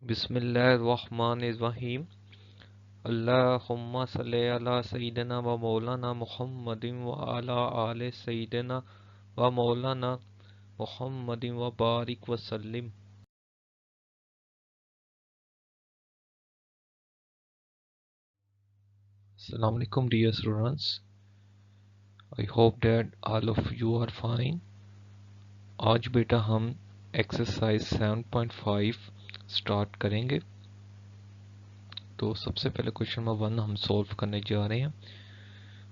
बिस्मिल्लाहिर्रहमानिर्रहीम। अल्लाहुम्मा सल्ली अला सय्यिदिना व मौलाना मुहम्मदिन व अला आले सय्यिदिना व मौलाना मुहम्मदिन व बारिक व सल्लिम। Assalamu alaikum dear students. I hope that all of you are fine. आज बेटा हम एक्सरसाइज 7.5 स्टार्ट करेंगे। तो सबसे पहले क्वेश्चन नंबर 1 हम सॉल्व करने जा रहे हैं।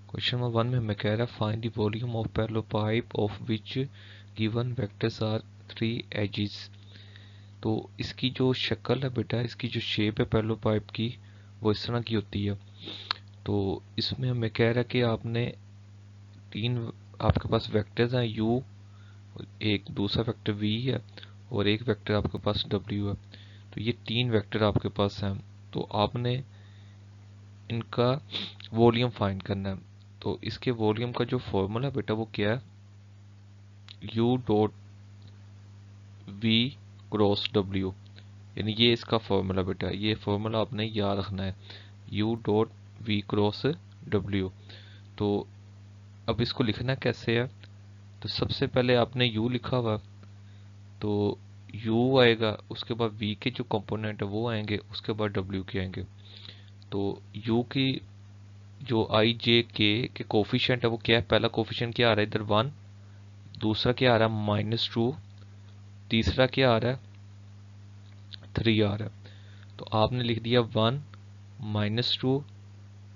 क्वेश्चन नंबर 1 में हमें कह रहा है find the volume of parallel pipe of which given vectors are 3 axes. तो इसकी जो शक्ल है बेटा, इसकी जो शेप है पैरेलल पाइप की, वो इस तरह की होती है। तो इसमें हमें कह रहा है कि आपने आपके पास वेक्टर्स हैं u, एक दूसरा वेक्टर v है और एक वेक्टर आपके पास w है। तो ये 3 वेक्टर आपके पास हैं। तो आपने इनका वॉल्यूम फाइंड करना है। तो इसके वॉल्यूम का जो फॉर्मूला बेटा वो क्या है, u dot v cross w, यानी ये इसका फॉर्मूला बेटा, ये फॉर्मूला आपने याद रखना है, u dot v cross w। तो अब इसको लिखना कैसे है, तो सबसे पहले आपने u लिखा हुआ, तो u आएगा, उसके बाद v के जो कंपोनेंट है वो आएंगे, उसके बाद w के आएंगे। तो u की जो आई जे के कोफिशिएंट है वो क्या है, पहला कोफिशिएंट क्या आ रहा है इधर 1, दूसरा क्या आ रहा है -2, तीसरा क्या आ रहा है 3 आ रहा है। तो आपने लिख दिया 1 -2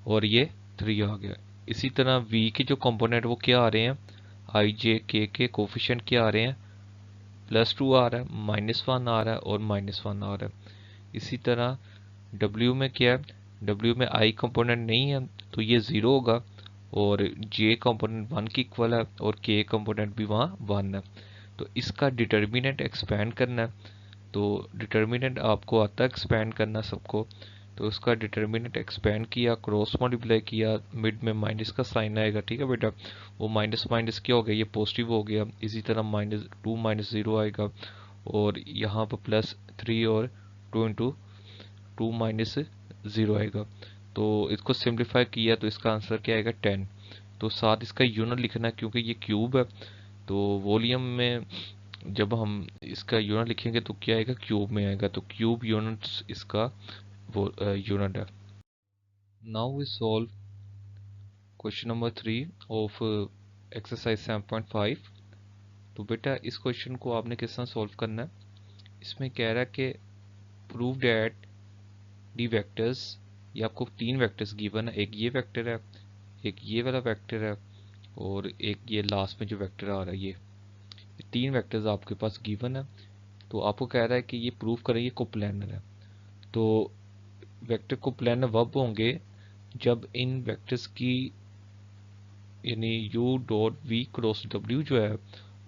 और ये 3 आ गया। इसी तरह v के जो कंपोनेंट वो क्या आ रहे हैं, आई जे के कोफिशिएंट क्या आ रहे हैं, +2 आ रहा है, -1 आ रहा है और -1 आ रहा है। इसी तरह w में क्या है, w में i कंपोनेंट नहीं है तो ये 0 होगा, और j कंपोनेंट 1 की इक्वल है और k कंपोनेंट भी वहाँ 1 है। तो इसका डिटर्मिनेंट एक्सपेंड करना है। तो डिटर्मिनेंट आपको आता है एक्सपेंड करना सबको। तो उसका डिटर्मिनेंट एक्सपेंड किया, क्रॉस मल्टीप्लाई किया, मिड में माइनस का साइन आएगा, ठीक है बेटा। वो माइनस माइनस क्या हो गया, ये पॉजिटिव हो गया। इसी तरह -2 -0 आएगा, और यहाँ पर +3 और 2 इंटू 2 -0 आएगा। तो इसको सिंप्लीफाई किया तो इसका आंसर क्या आएगा 10। तो साथ इसका यूनिट लिखना है क्योंकि ये क्यूब है। तो वॉल्यूम में जब हम इसका यूनिट लिखेंगे तो क्या आएगा, क्यूब में आएगा। तो क्यूब यूनिट्स इसका वो यूनिट है। Now we solve question number 3 of exercise 7.5। तो बेटा इस क्वेश्चन को आपने किस तरह सॉल्व करना है, इसमें कह रहा है कि प्रूव दैट डी वेक्टर्स, ये आपको 3 वेक्टर्स गिवन है, एक ये वेक्टर है, एक ये वाला वेक्टर है, और एक ये लास्ट में जो वेक्टर आ रहा है, ये 3 वेक्टर्स आपके पास गिवन है। तो आपको कह रहा है कि ये प्रूव करें ये कोप्लेनर है। तो वेक्टर कोप्लेनर वब होंगे जब इन वेक्टर्स की, यानी u dot v cross w जो है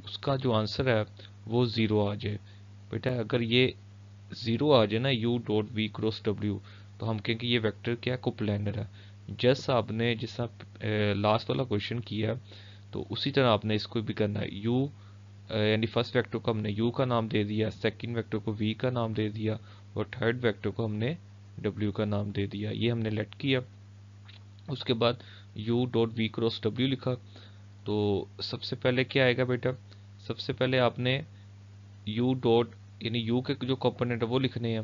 उसका जो आंसर है वो 0 आ जाए। बेटा अगर ये 0 आ जाए ना, u dot v cross w, तो हम कहेंगे ये वेक्टर क्या कोप्लेनर है। जैसा आपने जैसा लास्ट वाला क्वेश्चन किया, तो उसी तरह आपने इसको भी करना है। u यानी फर्स्ट वेक्टर को हमने u का नाम दे दिया, सेकंड वेक्टर को v का नाम दे दिया, और थर्ड वेक्टर को हमने w का नाम दे दिया। ये हमने लेट किया। उसके बाद u dot v cross w लिखा। तो सबसे पहले क्या आएगा बेटा, सबसे पहले आपने u डॉट, यानी u के जो कंपोनेंट है वो लिखने हैं।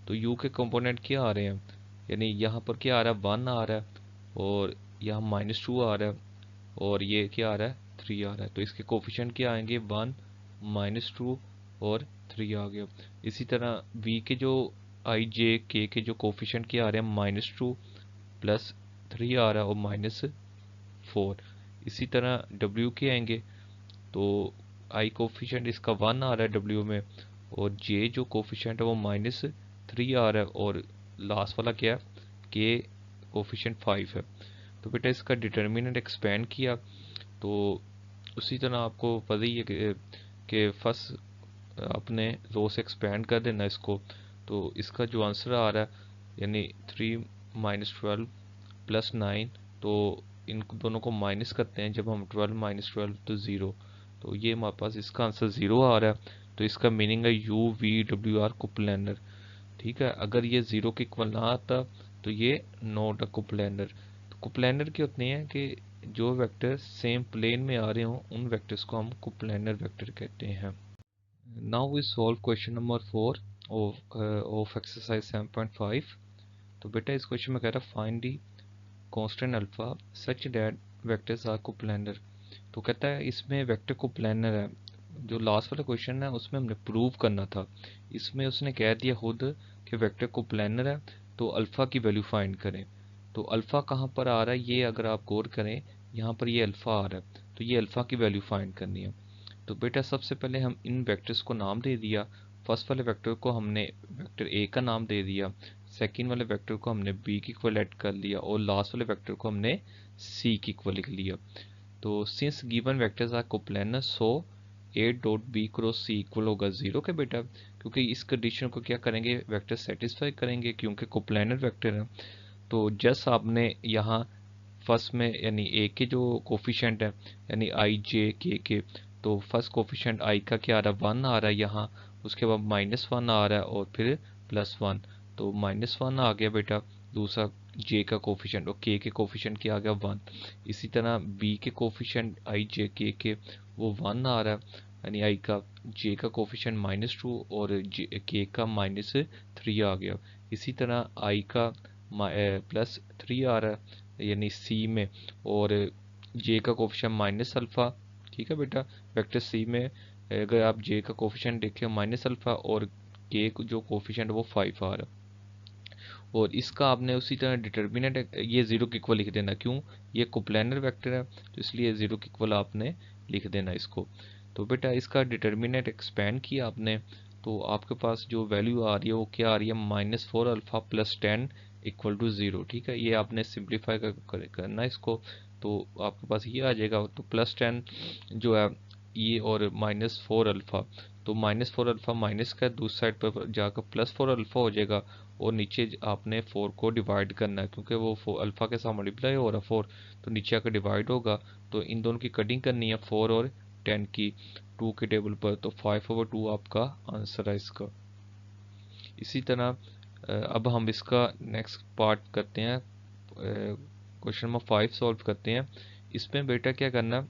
तो u के कंपोनेंट क्या आ रहे हैं, यानी यहाँ पर क्या आ रहा है 1 आ रहा है, और यहाँ -2 आ रहा है, और ये क्या आ रहा है 3 आ रहा है। तो इसके कोफिशिएंट क्या आएंगे 1 -2 और 3 आ गया। इसी तरह v के जो आई जे के जो कोफिशिएंट क्या आ रहे हैं -2 +3 आ रहा है और -4। इसी तरह w के आएंगे, तो आई कोफिशिएंट इसका 1 आ रहा है w में, और j जो कोफिशिएंट है वो -3 आ रहा है, और लास्ट वाला क्या है k कोफिशिएंट 5 है। तो बेटा इसका डिटर्मिनेंट एक्सपेंड किया, तो उसी तरह आपको पता ही है कि फर्स्ट अपने रो से एक्सपेंड कर देना इसको। तो इसका जो आंसर आ रहा है यानी 3 -12 +9, तो इन दोनों को माइनस करते हैं जब हम 12 -12 तो 0। तो ये हमारे पास इसका आंसर 0 आ रहा है। तो इसका मीनिंग है u v w r coplanar. ठीक है। अगर ये 0 के इक्वल ना आता तो ये नॉट अ कोप्लेनर। तो कोप्लेनर क्या होते हैं कि जो वेक्टर सेम प्लेन में आ रहे हों उन वेक्टर्स को हम कोप्लेनर वेक्टर कहते हैं। Now we solve question number 4 of exercise 7.5। तो बेटा इस क्वेश्चन में कह रहा है find the constant alpha such that vectors are coplanar. तो कहता है इसमें वेक्टर कोप्लेनर है। जो लास्ट वाला क्वेश्चन है उसमें हमने प्रूव करना था, इसमें उसने कह दिया खुद कि वेक्टर कोप्लेनर है तो अल्फा की वैल्यू फाइंड करें। तो अल्फा कहाँ पर आ रहा है, ये अगर आप गौर करें यहाँ पर ये अल्फा आ रहा है, तो ये अल्फा की वैल्यू फाइंड करनी है। तो बेटा सबसे पहले हम इन वेक्टर्स को नाम दे दिया। फर्स्ट वाले वेक्टर को हमने वेक्टर ए का नाम दे दिया, सेकेंड वाले वेक्टर को हमने बी की इक्वल ऐड कर लिया और लास्ट वाले वेक्टर को हमने सी की इक्वल लिख लिया। तो since given vectors are coplanar so A dot B cross C equal होगा 0 के बेटा, क्योंकि इस कंडीशन को क्या करेंगे वेक्टर सेटिस्फाई करेंगे क्योंकि कोप्लेनर वेक्टर है। तो जस्ट आपने यहाँ फर्स्ट में यानी ए के जो कोफिशेंट है यानी आई जे के, तो फर्स्ट कोफिशेंट आई का क्या आ रहा है 1 आ रहा है यहाँ, उसके बाद -1 आ रहा है और फिर +1, तो -1 आ गया बेटा दूसरा जे का कोफिशेंट, और के कोफिशेंट क्या आ गया 1। इसी तरह बी के कोफिशेंट आई जे के वो 1 आ रहा है यानी आई का, जे का कोफिशेंट -2 और के का -3 आ गया। इसी तरह आई का +3 आ रहा है यानी सी में, और जे का कोफिशिएंट माइनस अल्फ़ा। ठीक है बेटा, वेक्टर सी में अगर आप जे का कोफिशिएंट देखें माइनस अल्फ़ा और के जो कोफिशिएंट वो 5 आ रहा है। और इसका आपने उसी तरह डिटर्मिनेंट ये 0 के इक्वल लिख देना, क्यों ये कोप्लेनर वेक्टर है तो इसलिए 0 के इक्वल आपने लिख देना इसको। तो बेटा इसका डिटर्मिनेंट एक्सपेंड किया आपने, तो आपके पास जो वैल्यू आ रही है वो क्या आ रही है -4 अल्फ़ा प्लस 10 इक्वल टू 0। ठीक है, ये आपने सिंप्लीफाई करना इसको, तो आपके पास ये आ जाएगा। तो +10 जो है ये और -4 अल्फ़ा, तो -4 अल्फ़ा माइनस का दूसरी साइड पर जाकर +4 अल्फ़ा हो जाएगा, और नीचे आपने 4 को डिवाइड करना है क्योंकि वो अल्फ़ा के साथ मल्टीप्लाई हो रहा 4, तो नीचे आकर डिवाइड होगा। तो इन दोनों की कटिंग करनी है 4 और 10 की 2 के टेबल पर, तो 5/2 आपका आंसर है इसका। इसी तरह अब हम इसका नेक्स्ट पार्ट करते हैं, क्वेश्चन नंबर 5 सॉल्व करते हैं। इसमें बेटा क्या करना है,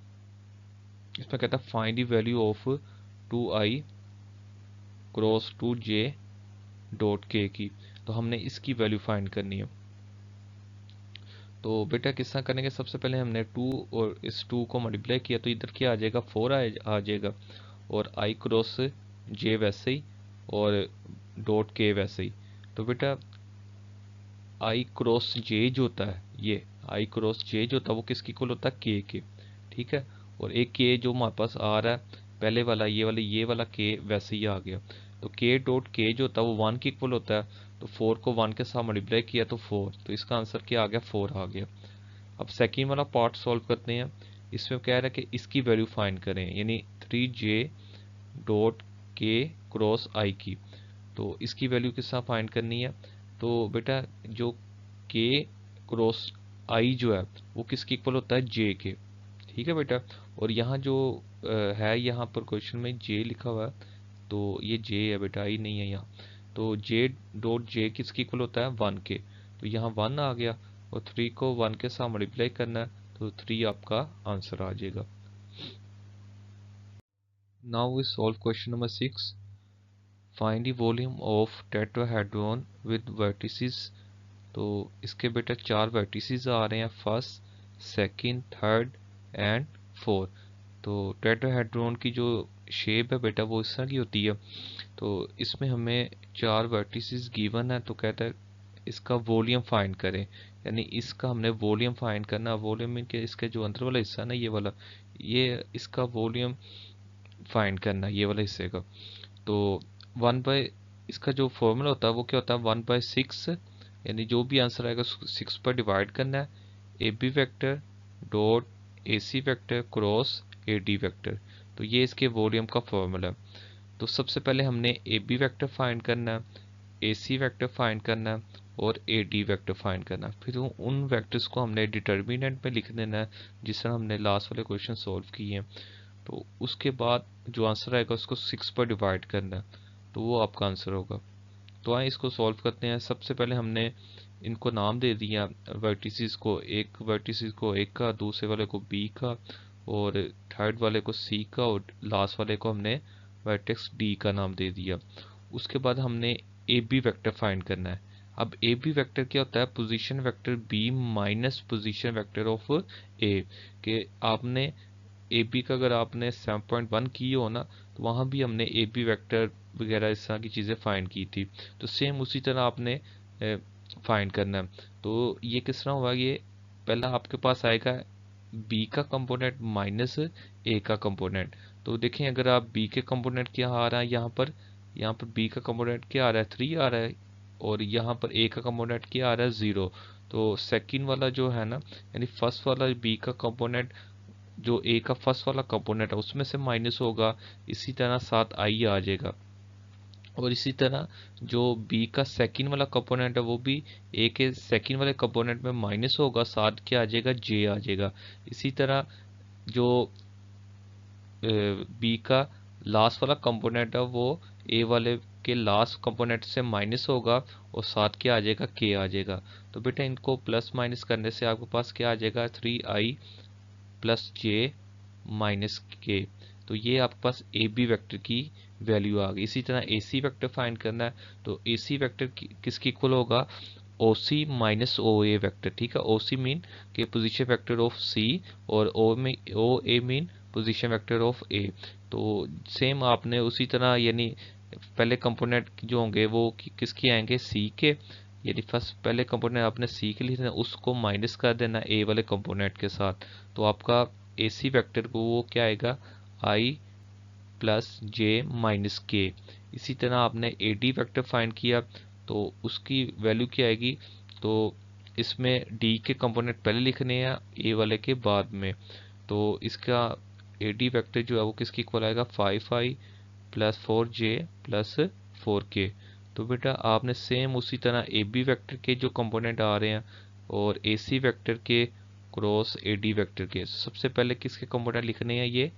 इसमें कहता है find the value of 2i cross 2j dot के की। तो हमने इसकी वैल्यू फाइंड करनी है। तो बेटा किस तरह करेंगे, सबसे पहले हमने 2 और इस 2 को मल्टीप्लाई किया तो इधर क्या आ जाएगा 4 आ जाएगा, और i क्रॉस j वैसे ही और डॉट के वैसे ही। तो बेटा i क्रॉस j जो होता है, ये i क्रॉस j जो होता है वो किसकी इक्वल होता है k के। ठीक है, और एक k जो हमारे पास आ रहा है पहले वाला ये वाला k वैसे ही आ गया। तो k डॉट k जो होता है वो 1 की इक्वल होता है, तो 4 को 1 के साथ मल्टीप्लाई किया तो 4, तो इसका आंसर क्या आ गया 4 आ गया। अब सेकेंड वाला पार्ट सॉल्व करते हैं। इसमें कह रहा है कि इसकी वैल्यू फाइंड करें यानी 3j डॉट के क्रॉस आई की। तो इसकी वैल्यू किस तरह फाइंड करनी है, तो बेटा जो k क्रॉस आई जो है वो किसकी इक्वल होता है j के। ठीक है बेटा, और यहाँ जो है यहाँ पर क्वेश्चन में j लिखा हुआ है, तो ये j है बेटा i नहीं है यहाँ। तो j डॉट j किसकी इक्वल होता है 1 के, तो यहाँ 1 आ गया, और 3 को 1 के साथ मल्टीप्लाई करना है तो 3 आपका आंसर आ जाएगा। Now we solve question number 6। Find the volume of tetrahedron with vertices. तो इसके बेटा 4 वर्टिसेस आ रहे हैं, first second third and fourth. तो टेट्राहेड्रॉन की जो शेप है बेटा वो इस तरह की होती है। तो इसमें हमें 4 वर्टिसेस गिवन है, तो कहता है इसका वॉल्यूम फाइंड करें, यानी इसका हमने वॉल्यूम फाइंड करना। वॉल्यूम में के इसके जो अंदर वाला हिस्सा ना ये वाला, ये इसका वॉल्यूम फाइंड करना ये वाले हिस्से का। तो 1/, इसका जो फॉर्मूला होता है वो क्या होता है 1/6, यानी जो भी आंसर आएगा 6 पर डिवाइड करना है। A B vector dot A C vector cross A D vector, तो ये इसके वॉल्यूम का फॉर्मूला है। तो सबसे पहले हमने ए बी वैक्टर फाइंड करना है, ए सी वैक्टर फाइंड करना है और ए डी वैक्टर फाइंड करना है। फिर उन वैक्टर्स को हमने डिटर्मिनेंट में लिख देना है जिस तरह हमने लास्ट वाले क्वेश्चन सॉल्व किए हैं। तो उसके बाद जो आंसर आएगा उसको 6 पर डिवाइड करना है, तो वो आपका आंसर होगा। तो आए इसको सॉल्व करते हैं। सबसे पहले हमने इनको नाम दे दिया वर्टिसेस को, एक वर्टिसेस को A का, दूसरे वाले को B का, और थर्ड वाले को C का, और लास्ट वाले को हमने वर्टेक्स D का नाम दे दिया। उसके बाद हमने AB वेक्टर फाइंड करना है। अब AB वेक्टर क्या होता है? Position vector B minus position vector of A। के आपने AB का अगर आपने 7.1 की हो ना, तो वहाँ भी हमने AB वेक्टर वगैरह इस तरह की चीज़ें फाइंड की थी। तो सेम उसी तरह आपने फाइंड करना है। तो ये किस तरह होगा? ये पहला आपके पास आएगा B का कंपोनेंट माइनस A का कंपोनेंट। तो देखें अगर आप B के कंपोनेंट क्या आ रहा है यहाँ पर B का कंपोनेंट क्या आ रहा है? 3 आ रहा है, और यहाँ पर A का कंपोनेंट क्या आ रहा है? 0। तो सेकंड वाला जो है ना, यानी फर्स्ट वाला B का कंपोनेंट जो A का फर्स्ट वाला कंपोनेंट है उसमें से माइनस होगा, इसी तरह साथ I आ जाएगा। और इसी तरह जो B का सेकंड वाला कंपोनेंट है वो भी A के सेकंड वाले कंपोनेंट में माइनस होगा, साथ क्या आ जाएगा? J आ जाएगा। इसी तरह जो B का लास्ट वाला कंपोनेंट है वो A वाले के लास्ट कंपोनेंट से माइनस होगा, और साथ क्या आ जाएगा? K आ जाएगा। तो बेटा इनको प्लस माइनस करने से आपके पास क्या आ जाएगा? 3I plus J minus K। तो ये आपके पास AB वेक्टर की वैल्यू आ गई। इसी तरह AC वेक्टर फाइंड करना है, तो AC वेक्टर किसके इक्वल होगा? OC minus OA vector. ठीक है, OC मीन के पोजीशन वेक्टर ऑफ C, और OA mean position vector of A। तो सेम आपने उसी तरह, यानी पहले कंपोनेंट जो होंगे वो किसके आएंगे? C के। यानी फर्स्ट पहले कंपोनेंट आपने C के लिए उसको माइनस कर देना A वाले कंपोनेंट के साथ। तो आपका AC वेक्टर को वो क्या आएगा? I plus J minus K। इसी तरह आपने AD वेक्टर फाइंड किया, तो उसकी वैल्यू क्या आएगी? तो इसमें D के कंपोनेंट पहले लिखने हैं A वाले के बाद में। तो इसका AD वेक्टर जो है वो किसकी इक्वल आएगा? 5I plus 4J plus 4K। तो बेटा आपने सेम उसी तरह AB वेक्टर के जो कंपोनेंट आ रहे हैं और AC वेक्टर के क्रॉस AD वेक्टर के, सबसे पहले किसके कंपोनेंट लिखने हैं?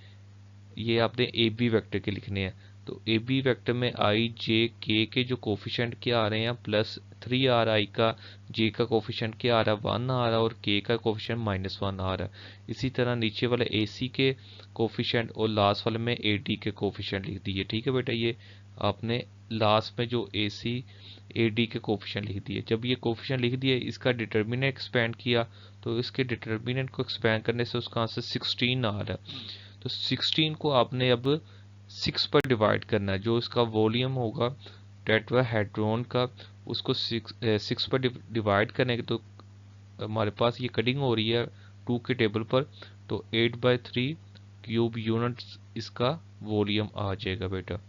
ये आपने AB वेक्टर के लिखने हैं। तो AB वेक्टर में I J K के जो कोफिशिएंट क्या आ रहे हैं? प्लस 3R I का, J का कोफिशिएंट क्या आ रहा है? 1 आ रहा है, और K का कोफिशिएंट -1 आ रहा है। इसी तरह नीचे वाले AC के कोफिशिएंट और लास्ट वाले में AD के कोफिशिएंट लिख दिए। ठीक है बेटा, ये आपने लास्ट में जो AC AD के कोफिशिएंट लिख दिए। जब ये कोफिशिएंट लिख दिए, इसका डिटर्मिनेंट एक्सपेंड किया, तो इसके डिटर्मिनेंट को एक्सपेंड करने से उसका आंसर 16 आ रहा है। तो 16 को आपने अब 6 पर डिवाइड करना है। जो इसका वॉल्यूम होगा टेट्राहेड्रॉन का, उसको 6 पर डिवाइड करने के, तो हमारे पास ये कटिंग हो रही है 2 के टेबल पर, तो 8/3 क्यूब यूनिट्स इसका वॉल्यूम आ जाएगा बेटा।